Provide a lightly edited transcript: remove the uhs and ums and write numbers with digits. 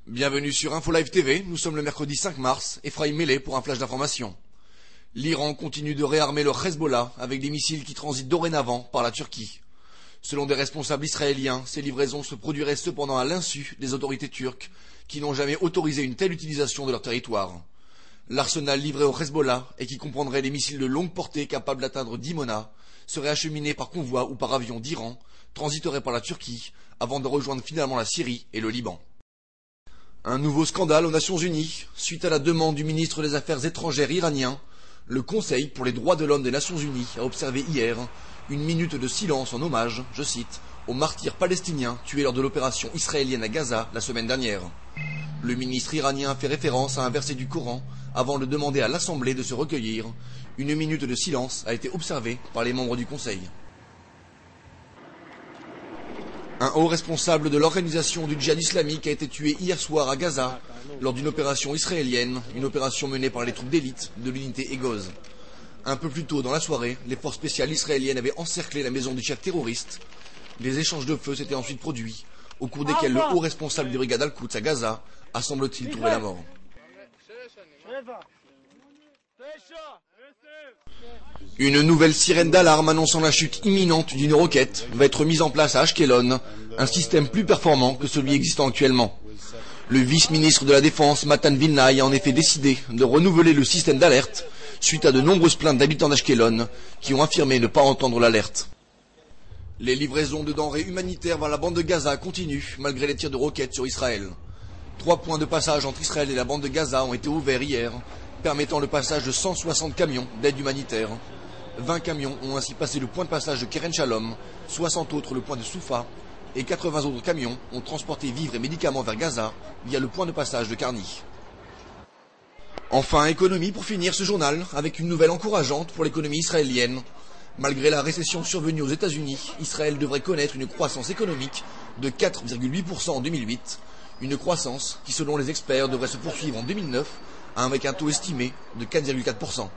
Bienvenue sur Info Live TV, nous sommes le mercredi 5 mars, Ephraim Mellet pour un flash d'information. L'Iran continue de réarmer le Hezbollah avec des missiles qui transitent dorénavant par la Turquie. Selon des responsables israéliens, ces livraisons se produiraient cependant à l'insu des autorités turques qui n'ont jamais autorisé une telle utilisation de leur territoire. L'arsenal livré au Hezbollah, et qui comprendrait des missiles de longue portée capables d'atteindre Dimona, serait acheminé par convoi ou par avion d'Iran, transiterait par la Turquie, avant de rejoindre finalement la Syrie et le Liban. Un nouveau scandale aux Nations Unies. Suite à la demande du ministre des Affaires étrangères iranien, le Conseil pour les droits de l'homme des Nations Unies a observé hier une minute de silence en hommage, je cite, aux martyrs palestiniens tués lors de l'opération israélienne à Gaza la semaine dernière. Le ministre iranien a fait référence à un verset du Coran avant de demander à l'Assemblée de se recueillir. Une minute de silence a été observée par les membres du Conseil. Un haut responsable de l'organisation du djihad islamique a été tué hier soir à Gaza lors d'une opération israélienne, une opération menée par les troupes d'élite de l'unité Egoz. Un peu plus tôt dans la soirée, les forces spéciales israéliennes avaient encerclé la maison du chef terroriste. Des échanges de feu s'étaient ensuite produits, au cours desquels le haut responsable des brigades Al-Quds à Gaza a semble-t-il trouvé la mort. Une nouvelle sirène d'alarme annonçant la chute imminente d'une roquette va être mise en place à Ashkelon, un système plus performant que celui existant actuellement. Le vice-ministre de la Défense, Matan Vilnaï, a en effet décidé de renouveler le système d'alerte suite à de nombreuses plaintes d'habitants d'Ashkelon qui ont affirmé ne pas entendre l'alerte. Les livraisons de denrées humanitaires vers la bande de Gaza continuent malgré les tirs de roquettes sur Israël. 3 points de passage entre Israël et la bande de Gaza ont été ouverts hier, permettant le passage de 160 camions d'aide humanitaire. 20 camions ont ainsi passé le point de passage de Keren Shalom, 60 autres le point de Soufa, et 80 autres camions ont transporté vivres et médicaments vers Gaza via le point de passage de Karni. Enfin, économie pour finir ce journal, avec une nouvelle encourageante pour l'économie israélienne. Malgré la récession survenue aux États-Unis, Israël devrait connaître une croissance économique de 4,8% en 2008, une croissance qui, selon les experts, devrait se poursuivre en 2009, avec un taux estimé de 4,4%.